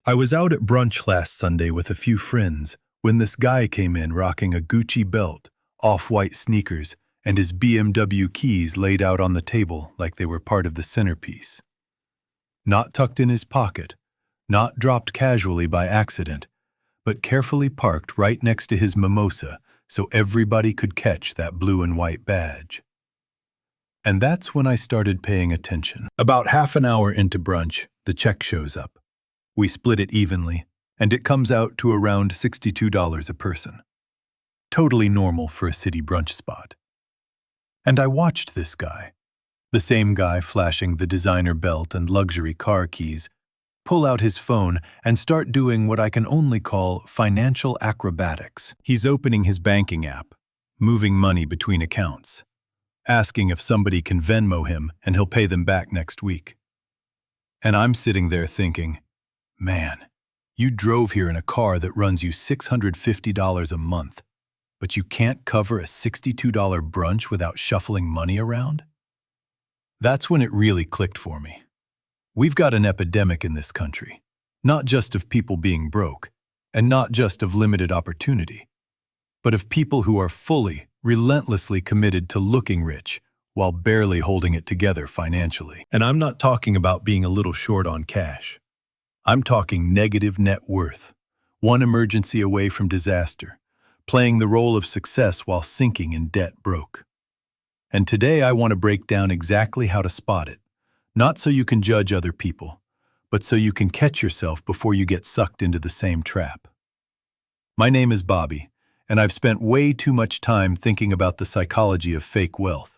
I was out at brunch last Sunday with a few friends when this guy came in rocking a Gucci belt, off-white sneakers, and his BMW keys laid out on the table like they were part of the centerpiece. Not tucked in his pocket, not dropped casually by accident, but carefully parked right next to his mimosa so everybody could catch that blue and white badge. And that's when I started paying attention. About half an hour into brunch, the check shows up. We split it evenly, and it comes out to around $62 a person. Totally normal for a city brunch spot. And I watched this guy, the same guy flashing the designer belt and luxury car keys, pull out his phone and start doing what I can only call financial acrobatics. He's opening his banking app, moving money between accounts, asking if somebody can Venmo him and he'll pay them back next week. And I'm sitting there thinking, man, you drove here in a car that runs you $650 a month, but you can't cover a $62 brunch without shuffling money around? That's when it really clicked for me. We've got an epidemic in this country, not just of people being broke, and not just of limited opportunity, but of people who are fully, relentlessly committed to looking rich while barely holding it together financially. And I'm not talking about being a little short on cash. I'm talking negative net worth, one emergency away from disaster, playing the role of success while sinking in debt broke. And today I want to break down exactly how to spot it, not so you can judge other people, but so you can catch yourself before you get sucked into the same trap. My name is Bobby, and I've spent way too much time thinking about the psychology of fake wealth,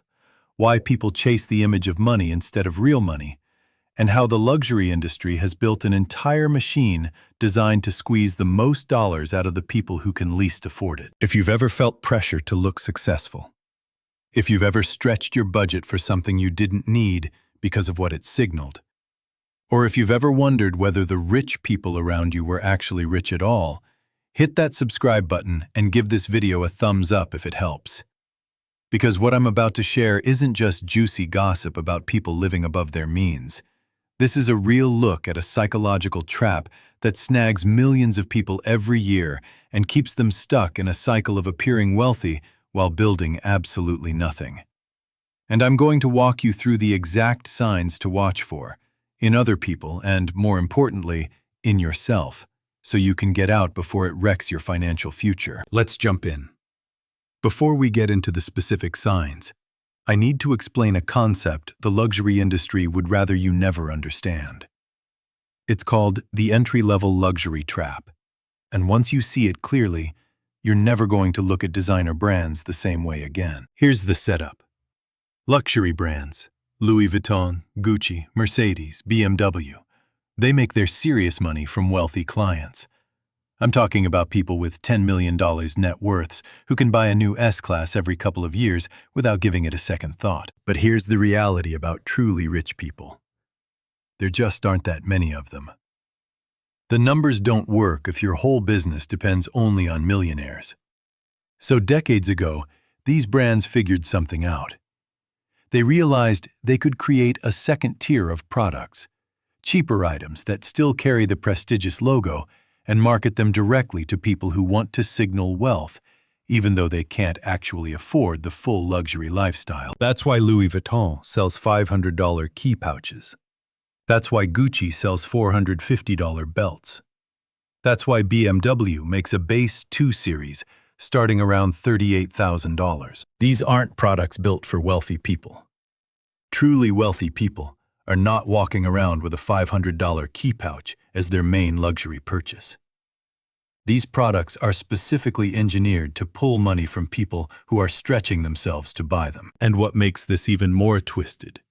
why people chase the image of money instead of real money, and how the luxury industry has built an entire machine designed to squeeze the most dollars out of the people who can least afford it. If you've ever felt pressure to look successful, if you've ever stretched your budget for something you didn't need because of what it signaled, or if you've ever wondered whether the rich people around you were actually rich at all, hit that subscribe button and give this video a thumbs up if it helps. Because what I'm about to share isn't just juicy gossip about people living above their means. This is a real look at a psychological trap that snags millions of people every year and keeps them stuck in a cycle of appearing wealthy while building absolutely nothing. And I'm going to walk you through the exact signs to watch for, in other people and, more importantly, in yourself, so you can get out before it wrecks your financial future. Let's jump in. Before we get into the specific signs, I need to explain a concept the luxury industry would rather you never understand. It's called the entry-level luxury trap, and once you see it clearly, you're never going to look at designer brands the same way again. Here's the setup. Luxury brands, Louis Vuitton, Gucci, Mercedes, BMW, they make their serious money from wealthy clients. I'm talking about people with $10 million net worths who can buy a new S-Class every couple of years without giving it a second thought. But here's the reality about truly rich people. There just aren't that many of them. The numbers don't work if your whole business depends only on millionaires. So decades ago, these brands figured something out. They realized they could create a second tier of products, cheaper items that still carry the prestigious logo, and market them directly to people who want to signal wealth, even though they can't actually afford the full luxury lifestyle. That's why Louis Vuitton sells $500 key pouches. That's why Gucci sells $450 belts. That's why BMW makes a base 2 Series starting around $38,000. These aren't products built for wealthy people. Truly wealthy people are not walking around with a $500 key pouch as their main luxury purchase. These products are specifically engineered to pull money from people who are stretching themselves to buy them. And what makes this even more twisted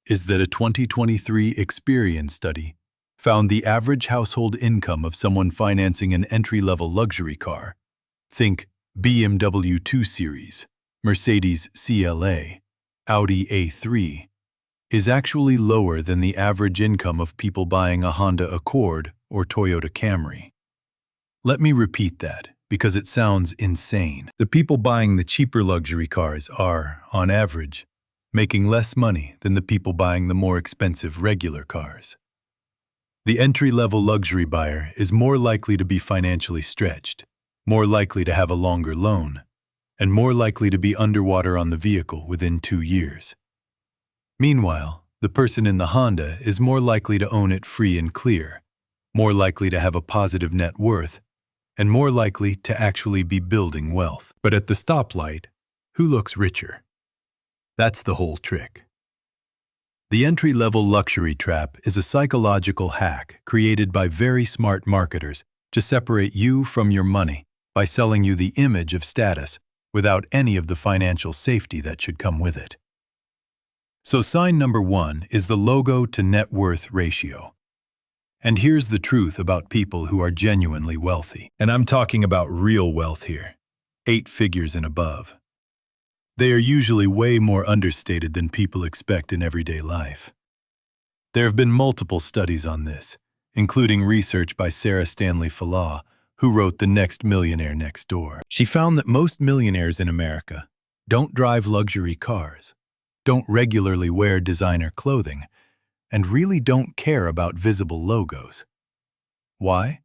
is that a 2023 Experian study found the average household income of someone financing an entry-level luxury car, think BMW 2 Series, Mercedes CLA, Audi A3, is actually lower than the average income of people buying a Honda Accord or Toyota Camry. Let me repeat that, because it sounds insane. The people buying the cheaper luxury cars are, on average, making less money than the people buying the more expensive regular cars. The entry-level luxury buyer is more likely to be financially stretched, more likely to have a longer loan, and more likely to be underwater on the vehicle within 2 years. Meanwhile, the person in the Honda is more likely to own it free and clear, more likely to have a positive net worth, and more likely to actually be building wealth. But at the stoplight, who looks richer? That's the whole trick. The entry-level luxury trap is a psychological hack created by very smart marketers to separate you from your money by selling you the image of status without any of the financial safety that should come with it. So sign number 1 is the logo to net worth ratio. And here's the truth about people who are genuinely wealthy. And I'm talking about real wealth here, 8 figures and above. They are usually way more understated than people expect in everyday life. There have been multiple studies on this, including research by Sarah Stanley Fallaw, who wrote The Next Millionaire Next Door. She found that most millionaires in America don't drive luxury cars, don't regularly wear designer clothing, and really don't care about visible logos. Why?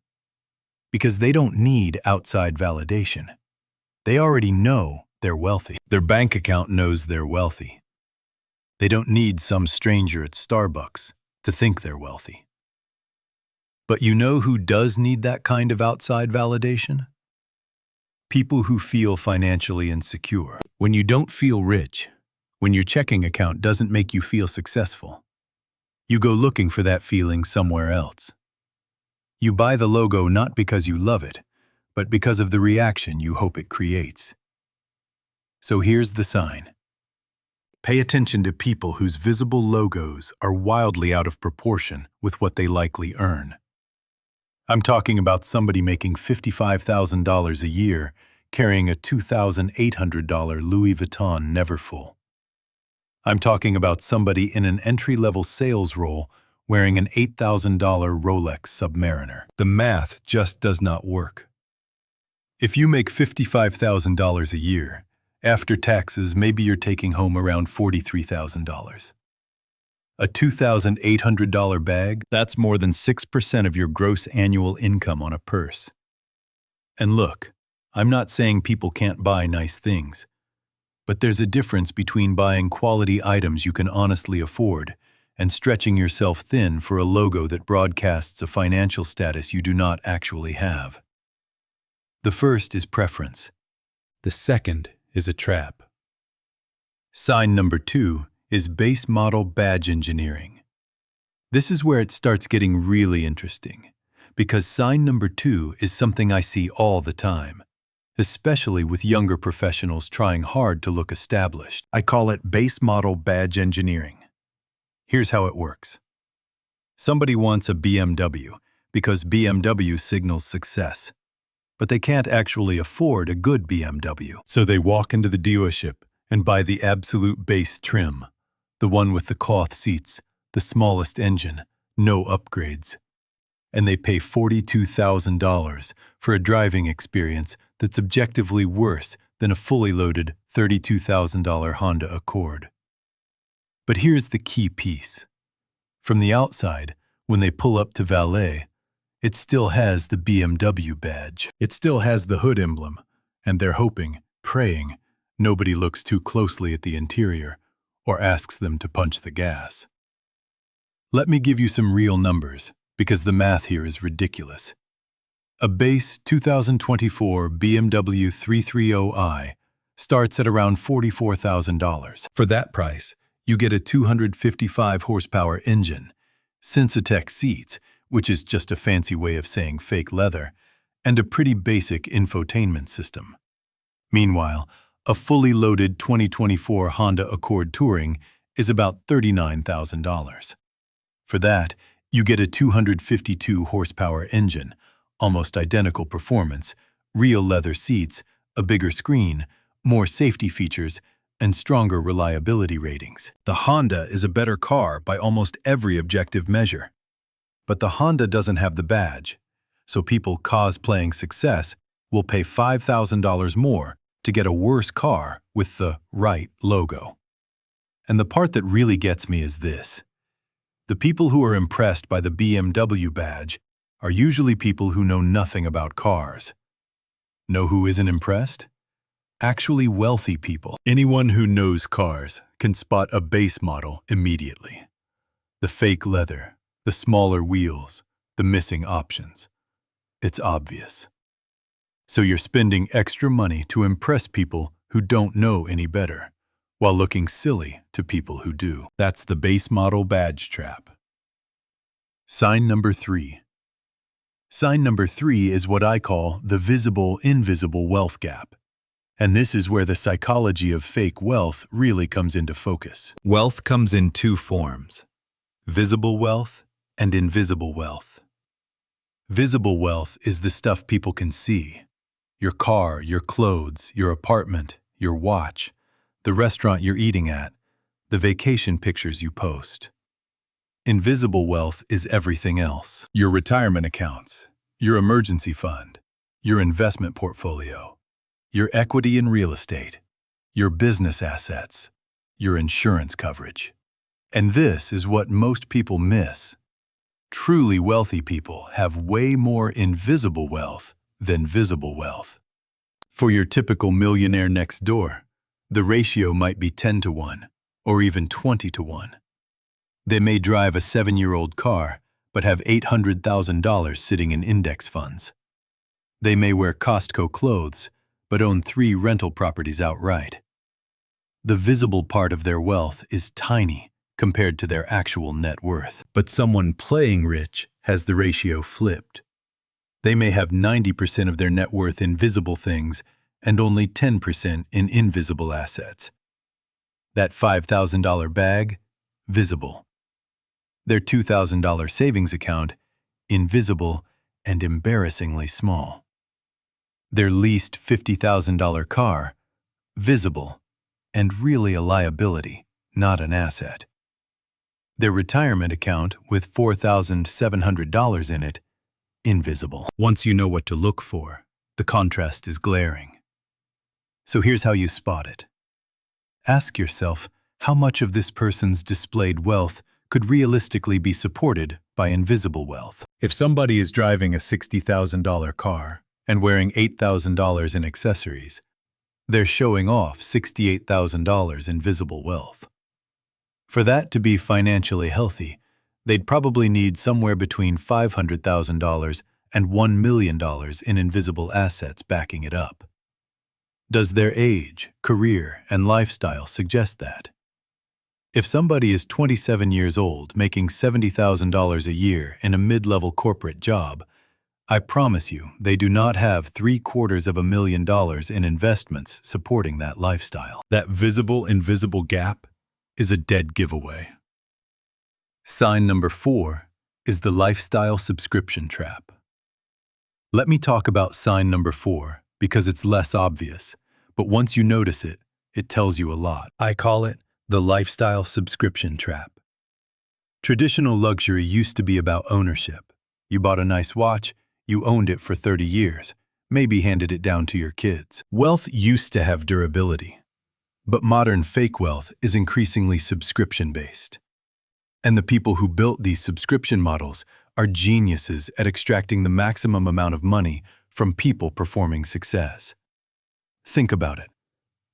Because they don't need outside validation. They already know they're wealthy. Their bank account knows they're wealthy. They don't need some stranger at Starbucks to think they're wealthy. But you know who does need that kind of outside validation? People who feel financially insecure. When you don't feel rich, when your checking account doesn't make you feel successful, you go looking for that feeling somewhere else. You buy the logo not because you love it, but because of the reaction you hope it creates. So here's the sign. Pay attention to people whose visible logos are wildly out of proportion with what they likely earn. I'm talking about somebody making $55,000 a year, carrying a $2,800 Louis Vuitton Neverfull. I'm talking about somebody in an entry-level sales role wearing an $8,000 Rolex Submariner. The math just does not work. If you make $55,000 a year, after taxes, maybe you're taking home around $43,000. A $2,800 bag, that's more than 6% of your gross annual income on a purse. And look, I'm not saying people can't buy nice things, but there's a difference between buying quality items you can honestly afford and stretching yourself thin for a logo that broadcasts a financial status you do not actually have. The first is preference. The second is a trap. Sign number 2 is base model badge engineering. This is where it starts getting really interesting, because sign number 2 is something I see all the time, especially with younger professionals trying hard to look established. I call it base model badge engineering. Here's how it works. Somebody wants a BMW because BMW signals success, but they can't actually afford a good BMW. So they walk into the dealership and buy the absolute base trim, the one with the cloth seats, the smallest engine, no upgrades. And they pay $42,000 for a driving experience that's objectively worse than a fully loaded $32,000 Honda Accord. But here's the key piece. From the outside, when they pull up to valet, it still has the BMW badge. It still has the hood emblem, and they're hoping, praying, nobody looks too closely at the interior or asks them to punch the gas. Let me give you some real numbers, because the math here is ridiculous. A base 2024 BMW 330i starts at around $44,000. For that price, you get a 255 horsepower engine, Sensatec seats, which is just a fancy way of saying fake leather, and a pretty basic infotainment system. Meanwhile, a fully loaded 2024 Honda Accord Touring is about $39,000. For that, you get a 252 horsepower engine, almost identical performance, real leather seats, a bigger screen, more safety features, and stronger reliability ratings. The Honda is a better car by almost every objective measure. But the Honda doesn't have the badge, so people cosplaying success will pay $5,000 more to get a worse car with the right logo. And the part that really gets me is this. The people who are impressed by the BMW badge are usually people who know nothing about cars. Know who isn't impressed? Actually wealthy people. Anyone who knows cars can spot a base model immediately. The fake leather, the smaller wheels, the missing options. It's obvious. So you're spending extra money to impress people who don't know any better, while looking silly to people who do. That's the base model badge trap. Sign number 3. Sign number 3 is what I call the visible-invisible wealth gap. And this is where the psychology of fake wealth really comes into focus. Wealth comes in two forms: visible wealth and invisible wealth. Visible wealth is the stuff people can see. Your car, your clothes, your apartment, your watch, the restaurant you're eating at, the vacation pictures you post. Invisible wealth is everything else. Your retirement accounts, your emergency fund, your investment portfolio, your equity in real estate, your business assets, your insurance coverage. And this is what most people miss. Truly wealthy people have way more invisible wealth than visible wealth. For your typical millionaire next door, the ratio might be 10 to 1, or even 20 to 1. They may drive a 7-year-old car, but have $800,000 sitting in index funds. They may wear Costco clothes, but own 3 rental properties outright. The visible part of their wealth is tiny compared to their actual net worth. But someone playing rich has the ratio flipped. They may have 90% of their net worth in visible things and only 10% in invisible assets. That $5,000 bag, visible. Their $2,000 savings account, invisible and embarrassingly small. Their leased $50,000 car, visible and really a liability, not an asset. Their retirement account with $4,700 in it, invisible. Once you know what to look for, the contrast is glaring. So here's how you spot it. Ask yourself how much of this person's displayed wealth could realistically be supported by invisible wealth. If somebody is driving a $60,000 car and wearing $8,000 in accessories, they're showing off $68,000 in visible wealth. For that to be financially healthy, they'd probably need somewhere between $500,000 and $1 million in invisible assets backing it up. Does their age, career, and lifestyle suggest that? If somebody is 27 years old making $70,000 a year in a mid-level corporate job, I promise you they do not have $750,000 in investments supporting that lifestyle. That visible-invisible gap is a dead giveaway. Sign number 4 is the lifestyle subscription trap. Let me talk about sign number 4 because it's less obvious, but once you notice it, it tells you a lot. I call it the lifestyle subscription trap. Traditional luxury used to be about ownership. You bought a nice watch, you owned it for 30 years, maybe handed it down to your kids. Wealth used to have durability, but modern fake wealth is increasingly subscription-based. And the people who built these subscription models are geniuses at extracting the maximum amount of money from people performing success. Think about it.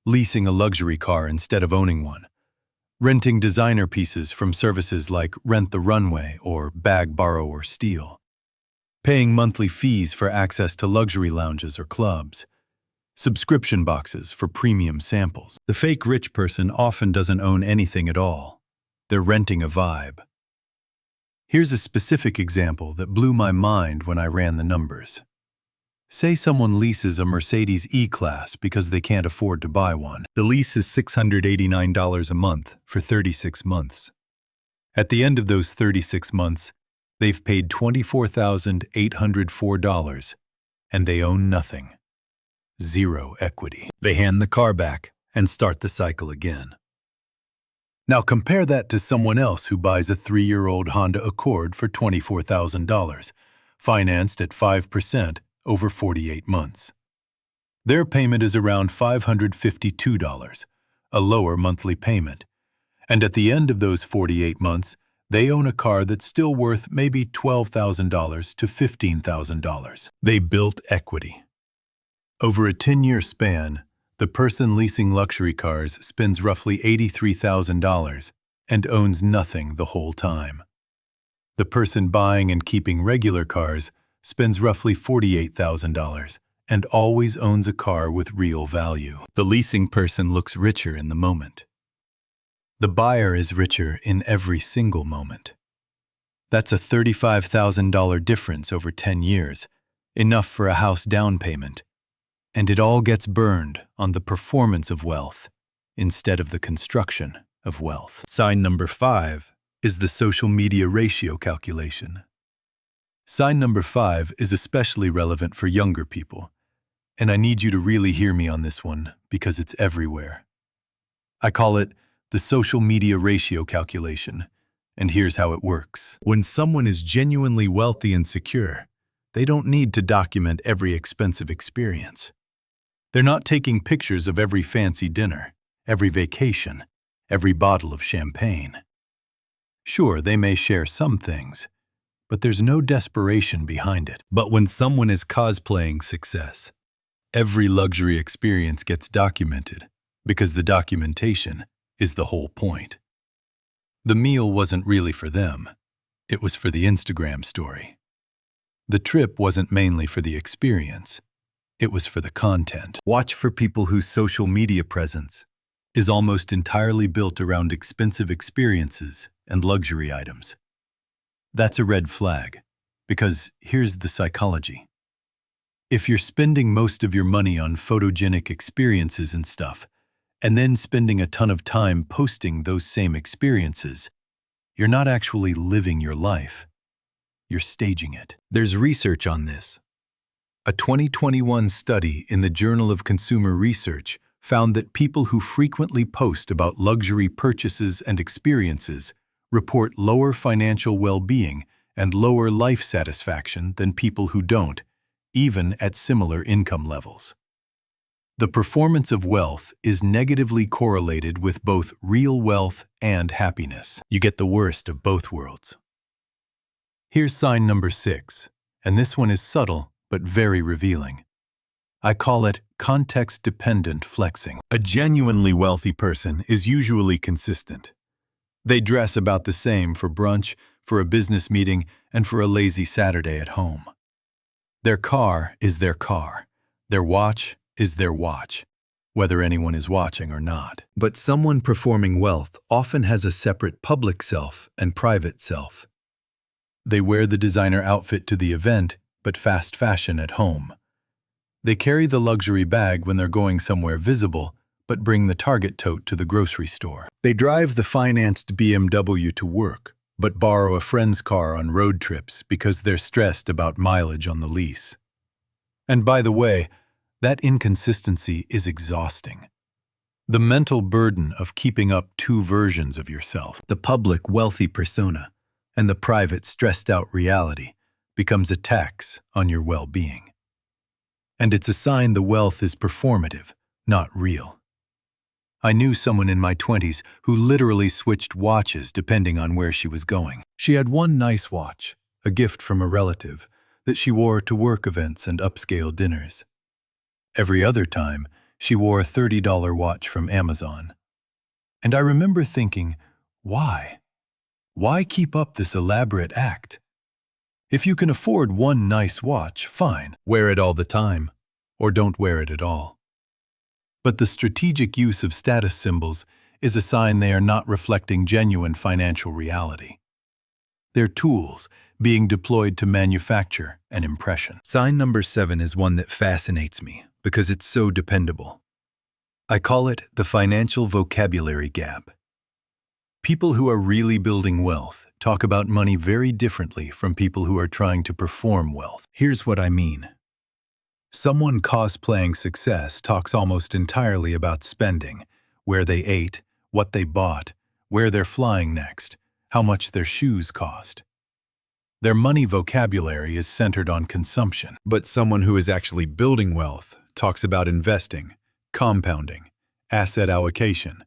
Leasing a luxury car instead of owning one. Renting designer pieces from services like Rent the Runway or Bag, Borrow, or Steal. Paying monthly fees for access to luxury lounges or clubs. Subscription boxes for premium samples. The fake rich person often doesn't own anything at all. They're renting a vibe. Here's a specific example that blew my mind when I ran the numbers. Say someone leases a Mercedes E-Class because they can't afford to buy one. The lease is $689 a month for 36 months. At the end of those 36 months, they've paid $24,804, and they own nothing. Zero equity. They hand the car back and start the cycle again. Now compare that to someone else who buys a 3-year-old Honda Accord for $24,000, financed at 5% over 48 months. Their payment is around $552, a lower monthly payment, and at the end of those 48 months, They own a car that's still worth maybe $12,000 to $15,000. They built equity. Over a 10-year span, the person leasing luxury cars spends roughly $83,000 and owns nothing the whole time. The person buying and keeping regular cars spends roughly $48,000 and always owns a car with real value. The leasing person looks richer in the moment. The buyer is richer in every single moment. That's a $35,000 difference over 10 years, enough for a house down payment. And it all gets burned on the performance of wealth instead of the construction of wealth. Sign number 5 is the social media ratio calculation. Sign number 5 is especially relevant for younger people, and I need you to really hear me on this one because it's everywhere. I call it the social media ratio calculation, and here's how it works. When someone is genuinely wealthy and secure, they don't need to document every expensive experience. They're not taking pictures of every fancy dinner, every vacation, every bottle of champagne. Sure, they may share some things, but there's no desperation behind it. But when someone is cosplaying success, every luxury experience gets documented because the documentation is the whole point. The meal wasn't really for them. It was for the Instagram story. The trip wasn't mainly for the experience. It was for the content. Watch for people whose social media presence is almost entirely built around expensive experiences and luxury items. That's a red flag, because here's the psychology. If you're spending most of your money on photogenic experiences and stuff, and then spending a ton of time posting those same experiences, you're not actually living your life. You're staging it. There's research on this. A 2021 study in the Journal of Consumer Research found that people who frequently post about luxury purchases and experiences report lower financial well-being and lower life satisfaction than people who don't, even at similar income levels. The performance of wealth is negatively correlated with both real wealth and happiness. You get the worst of both worlds. Here's sign number 6, and this one is subtle but very revealing. I call it context-dependent flexing. A genuinely wealthy person is usually consistent. They dress about the same for brunch, for a business meeting, and for a lazy Saturday at home. Their car is their car. Their watch is their watch, whether anyone is watching or not. But someone performing wealth often has a separate public self and private self. They wear the designer outfit to the event, but fast fashion at home. They carry the luxury bag when they're going somewhere visible, but bring the Target tote to the grocery store. They drive the financed BMW to work, but borrow a friend's car on road trips because they're stressed about mileage on the lease. And by the way, that inconsistency is exhausting. The mental burden of keeping up two versions of yourself, the public wealthy persona and the private stressed-out reality, becomes a tax on your well-being. And it's a sign the wealth is performative, not real. I knew someone in my 20s who literally switched watches depending on where she was going. She had one nice watch, a gift from a relative, that she wore to work events and upscale dinners. Every other time, she wore a $30 watch from Amazon. And I remember thinking, why? Why keep up this elaborate act? If you can afford one nice watch, fine, wear it all the time, or don't wear it at all. But the strategic use of status symbols is a sign they are not reflecting genuine financial reality. They're tools being deployed to manufacture an impression. Sign number 7 is one that fascinates me because it's so dependable. I call it the financial vocabulary gap. People who are really building wealth talk about money very differently from people who are trying to perform wealth. Here's what I mean. Someone cosplaying success talks almost entirely about spending, where they ate, what they bought, where they're flying next, how much their shoes cost. Their money vocabulary is centered on consumption. But someone who is actually building wealth talks about investing, compounding, asset allocation,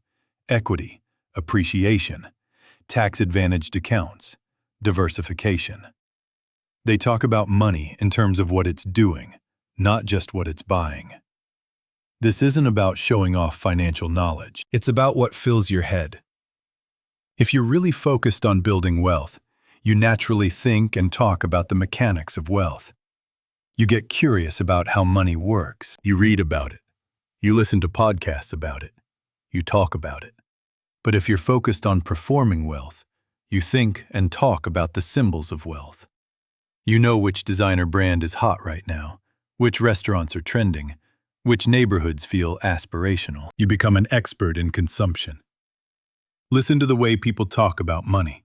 equity, appreciation, tax-advantaged accounts, diversification. They talk about money in terms of what it's doing, not just what it's buying. This isn't about showing off financial knowledge. It's about what fills your head. If you're really focused on building wealth, you naturally think and talk about the mechanics of wealth. You get curious about how money works. You read about it. You listen to podcasts about it. You talk about it. But if you're focused on performing wealth, you think and talk about the symbols of wealth. You know which designer brand is hot right now, which restaurants are trending, which neighborhoods feel aspirational. You become an expert in consumption. Listen to the way people talk about money.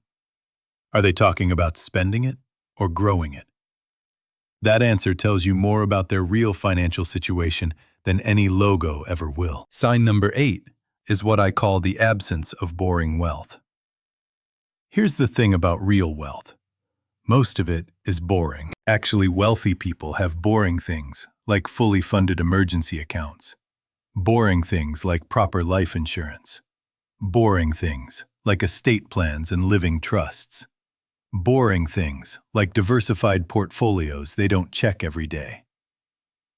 Are they talking about spending it or growing it? That answer tells you more about their real financial situation than any logo ever will. Sign number 8 is what I call the absence of boring wealth. Here's the thing about real wealth. Most of it is boring. Actually, wealthy people have boring things, like fully funded emergency accounts. Boring things like proper life insurance. Boring things like estate plans and living trusts. Boring things like diversified portfolios they don't check every day.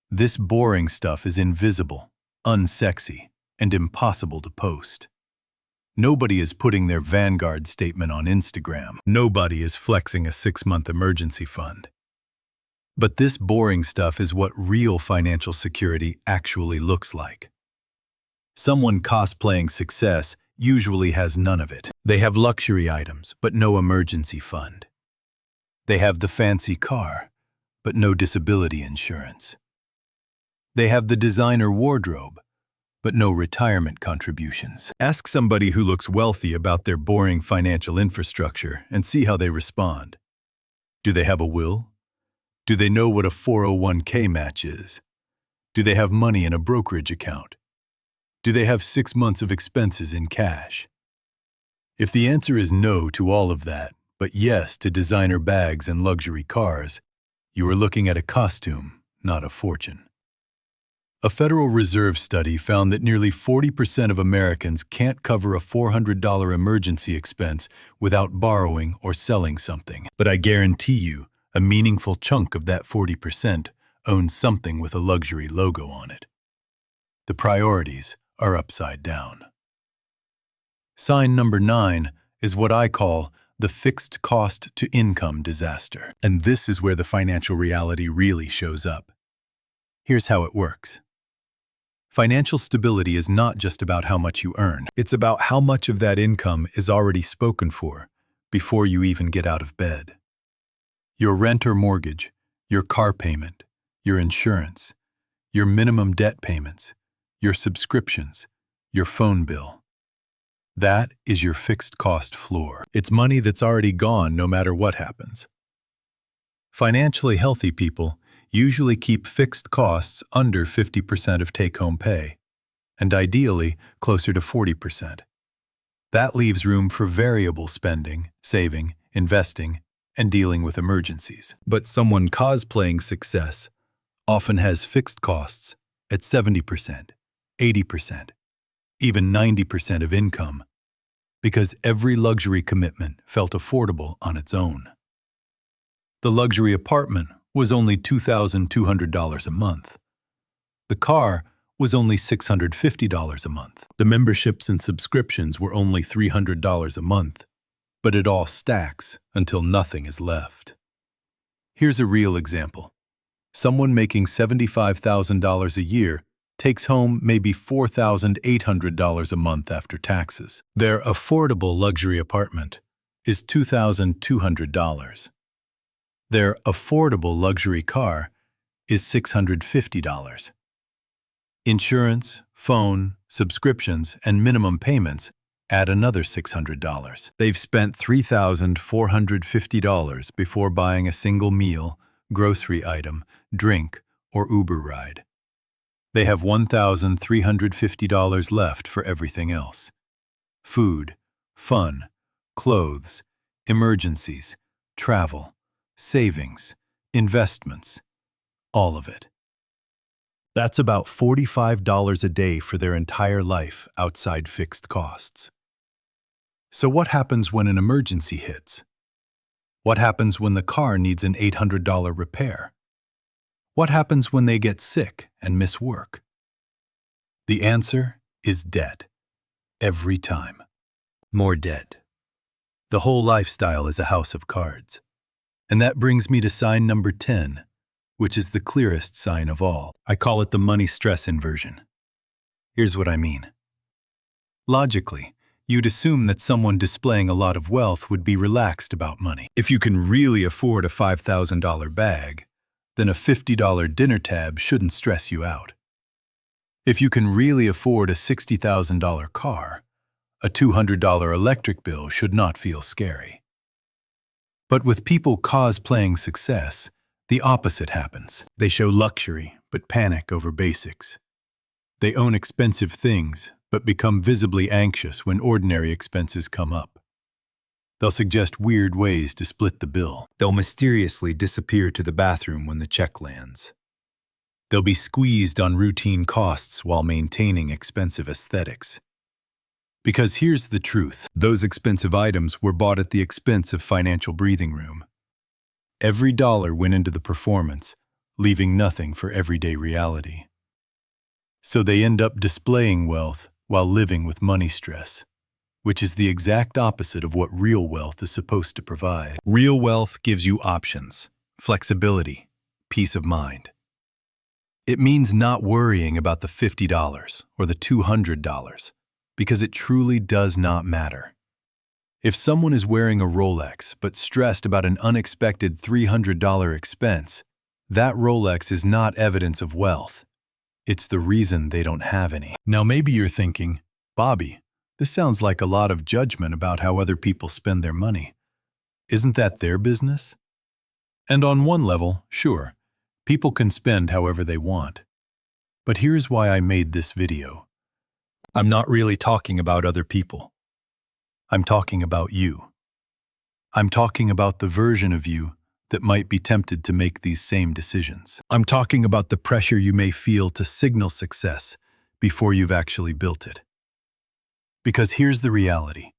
This boring stuff is invisible, unsexy, and impossible to post. Nobody is putting their Vanguard statement on Instagram. Nobody is flexing a 6-month emergency fund. But this boring stuff is what real financial security actually looks like. Someone cosplaying success usually has none of it. They have luxury items, but no emergency fund. They have the fancy car, but no disability insurance. They have the designer wardrobe, but no retirement contributions. Ask somebody who looks wealthy about their boring financial infrastructure and see how they respond. Do they have a will? Do they know what a 401k match is? Do they have money in a brokerage account? Do they have 6 months of expenses in cash? If the answer is no to all of that, but yes to designer bags and luxury cars, you are looking at a costume, not a fortune. A Federal Reserve study found that nearly 40% of Americans can't cover a $400 emergency expense without borrowing or selling something. But I guarantee you, a meaningful chunk of that 40% owns something with a luxury logo on it. The priorities are upside down. Sign number 9 is what I call the fixed cost to income disaster. And this is where the financial reality really shows up. Here's how it works. Financial stability is not just about how much you earn. It's about how much of that income is already spoken for before you even get out of bed. Your rent or mortgage, your car payment, your insurance, your minimum debt payments, your subscriptions, your phone bill. That is your fixed cost floor. It's money that's already gone no matter what happens. Financially healthy people usually keep fixed costs under 50% of take-home pay, and ideally closer to 40%. That leaves room for variable spending, saving, investing, and dealing with emergencies. But someone cosplaying success often has fixed costs at 70%, 80%, even 90% of income, because every luxury commitment felt affordable on its own. The luxury apartment was only $2,200 a month. The car was only $650 a month. The memberships and subscriptions were only $300 a month, but it all stacks until nothing is left. Here's a real example. Someone making $75,000 a year takes home maybe $4,800 a month after taxes. Their affordable luxury apartment is $2,200. Their affordable luxury car is $650. Insurance, phone, subscriptions, and minimum payments add another $600. They've spent $3,450 before buying a single meal, grocery item, drink, or Uber ride. They have $1,350 left for everything else. Food, fun, clothes, emergencies, travel, savings, investments, all of it. That's about $45 a day for their entire life outside fixed costs. So what happens when an emergency hits? What happens when the car needs an $800 repair? What happens when they get sick and miss work? The answer is debt. Every time. More debt. The whole lifestyle is a house of cards. And that brings me to sign number 10, which is the clearest sign of all. I call it the money stress inversion. Here's what I mean. Logically, you'd assume that someone displaying a lot of wealth would be relaxed about money. If you can really afford a $5,000 bag, then a $50 dinner tab shouldn't stress you out. If you can really afford a $60,000 car, a $200 electric bill should not feel scary. But with people cosplaying success, the opposite happens. They show luxury, but panic over basics. They own expensive things, but become visibly anxious when ordinary expenses come up. They'll suggest weird ways to split the bill. They'll mysteriously disappear to the bathroom when the check lands. They'll be squeezed on routine costs while maintaining expensive aesthetics. Because here's the truth. Those expensive items were bought at the expense of financial breathing room. Every dollar went into the performance, leaving nothing for everyday reality. So they end up displaying wealth while living with money stress, which is the exact opposite of what real wealth is supposed to provide. Real wealth gives you options, flexibility, peace of mind. It means not worrying about the $50 or the $200, because it truly does not matter. If someone is wearing a Rolex but stressed about an unexpected $300 expense, that Rolex is not evidence of wealth. It's the reason they don't have any. Now maybe you're thinking, Bobby, this sounds like a lot of judgment about how other people spend their money. Isn't that their business? And on one level, sure, people can spend however they want. But here's why I made this video. I'm not really talking about other people. I'm talking about you. I'm talking about the version of you that might be tempted to make these same decisions. I'm talking about the pressure you may feel to signal success before you've actually built it. Because here's the reality.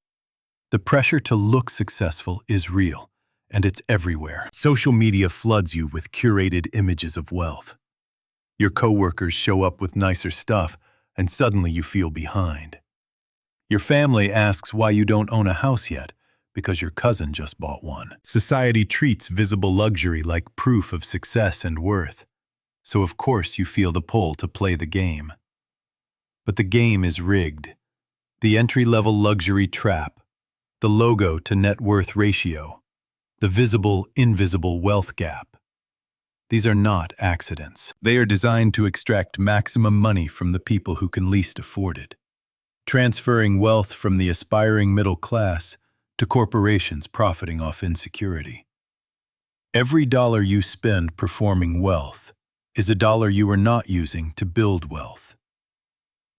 The pressure to look successful is real, and it's everywhere. Social media floods you with curated images of wealth. Your coworkers show up with nicer stuff, and suddenly you feel behind. Your family asks why you don't own a house yet, because your cousin just bought one. Society treats visible luxury like proof of success and worth, so of course you feel the pull to play the game. But the game is rigged. The entry-level luxury trap, the logo to net worth ratio, the visible-invisible wealth gap. These are not accidents. They are designed to extract maximum money from the people who can least afford it, transferring wealth from the aspiring middle class to corporations profiting off insecurity. Every dollar you spend performing wealth is a dollar you are not using to build wealth.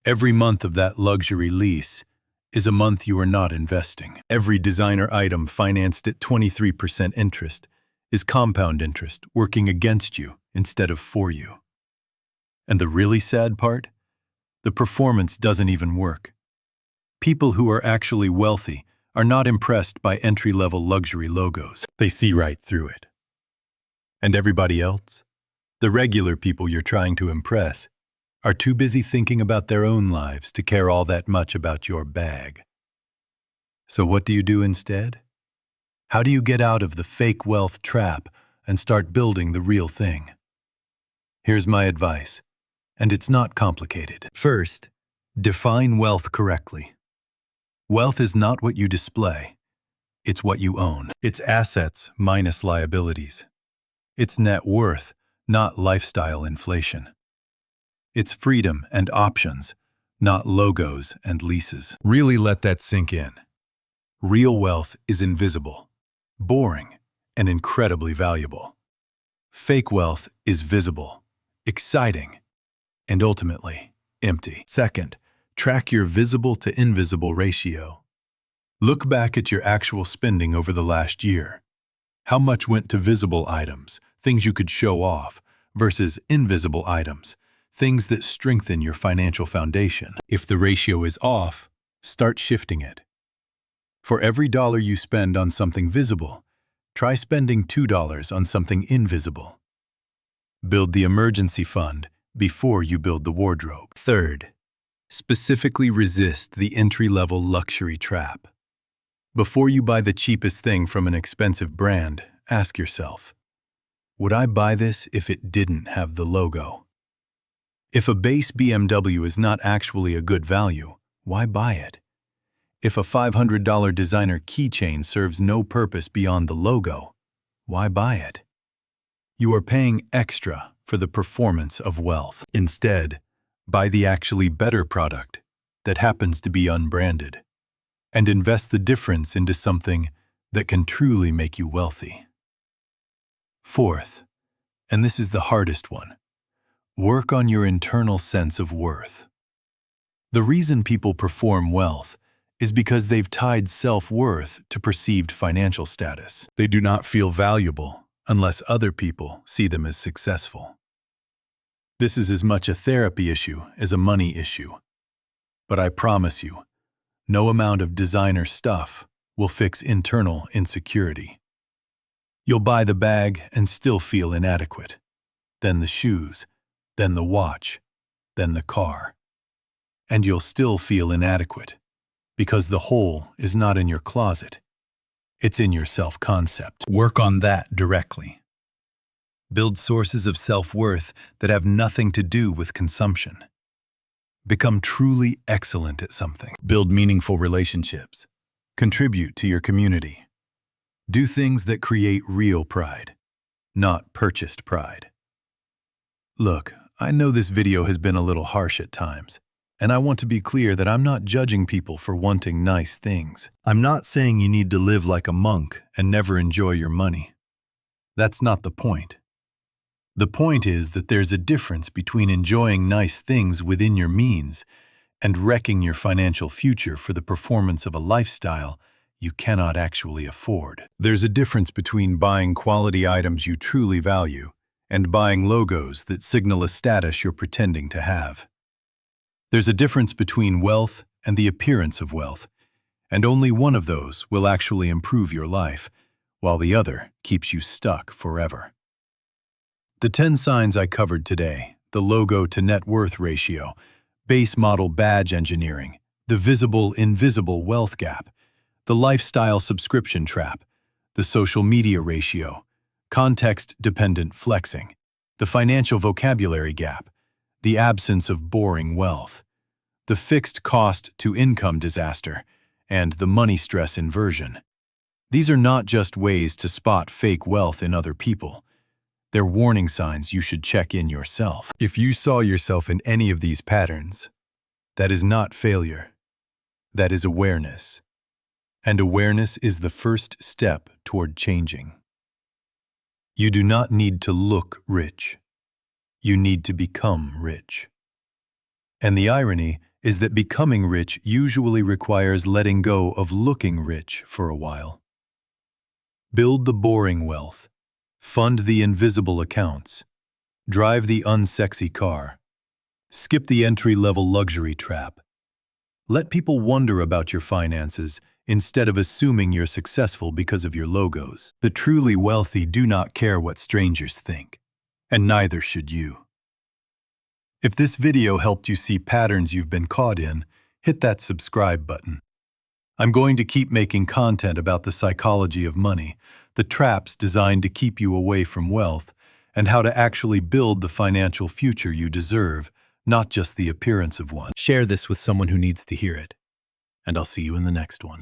Every month of that luxury lease is a month you are not investing. Every designer item financed at 23% interest is compound interest working against you instead of for you. And the really sad part? The performance doesn't even work. People who are actually wealthy are not impressed by entry-level luxury logos. They see right through it. And everybody else, the regular people you're trying to impress, are too busy thinking about their own lives to care all that much about your bag. So what do you do instead? How do you get out of the fake wealth trap and start building the real thing? Here's my advice, and it's not complicated. First, define wealth correctly. Wealth is not what you display. It's what you own. It's assets minus liabilities. It's net worth, not lifestyle inflation. It's freedom and options, not logos and leases. Really let that sink in. Real wealth is invisible, boring, and incredibly valuable. Fake wealth is visible, exciting, and ultimately empty. Second, track your visible to invisible ratio. Look back at your actual spending over the last year. How much went to visible items, things you could show off, versus invisible items, things that strengthen your financial foundation? If the ratio is off, start shifting it. For every dollar you spend on something visible, try spending $2 on something invisible. Build the emergency fund before you build the wardrobe. Third, specifically resist the entry-level luxury trap. Before you buy the cheapest thing from an expensive brand, ask yourself, would I buy this if it didn't have the logo? If a base BMW is not actually a good value, why buy it? If a $500 designer keychain serves no purpose beyond the logo, why buy it? You are paying extra for the performance of wealth. Instead, buy the actually better product that happens to be unbranded, and invest the difference into something that can truly make you wealthy. Fourth, and this is the hardest one, work on your internal sense of worth. The reason people perform wealth is because they've tied self-worth to perceived financial status. They do not feel valuable unless other people see them as successful. This is as much a therapy issue as a money issue. But I promise you, no amount of designer stuff will fix internal insecurity. You'll buy the bag and still feel inadequate. Then the shoes, then the watch, then the car. And you'll still feel inadequate, because the hole is not in your closet. It's in your self-concept. Work on that directly. Build sources of self-worth that have nothing to do with consumption. Become truly excellent at something. Build meaningful relationships. Contribute to your community. Do things that create real pride, not purchased pride. Look, I know this video has been a little harsh at times, and I want to be clear that I'm not judging people for wanting nice things. I'm not saying you need to live like a monk and never enjoy your money. That's not the point. The point is that there's a difference between enjoying nice things within your means and wrecking your financial future for the performance of a lifestyle you cannot actually afford. There's a difference between buying quality items you truly value and buying logos that signal a status you're pretending to have. There's a difference between wealth and the appearance of wealth, and only one of those will actually improve your life, while the other keeps you stuck forever. The 10 signs I covered today, the logo to net worth ratio, base model badge engineering, the visible-invisible wealth gap, the lifestyle subscription trap, the social media ratio, context-dependent flexing, the financial vocabulary gap, the absence of boring wealth, the fixed cost-to-income disaster, and the money stress inversion. These are not just ways to spot fake wealth in other people. They're warning signs you should check in yourself. If you saw yourself in any of these patterns, that is not failure. That is awareness. And awareness is the first step toward changing. You do not need to look rich. You need to become rich. And the irony is that becoming rich usually requires letting go of looking rich for a while. Build the boring wealth. Fund the invisible accounts. Drive the unsexy car. Skip the entry-level luxury trap. Let people wonder about your finances instead of assuming you're successful because of your logos. The truly wealthy do not care what strangers think, and neither should you. If this video helped you see patterns you've been caught in, hit that subscribe button. I'm going to keep making content about the psychology of money, the traps designed to keep you away from wealth, and how to actually build the financial future you deserve, not just the appearance of one. Share this with someone who needs to hear it, and I'll see you in the next one.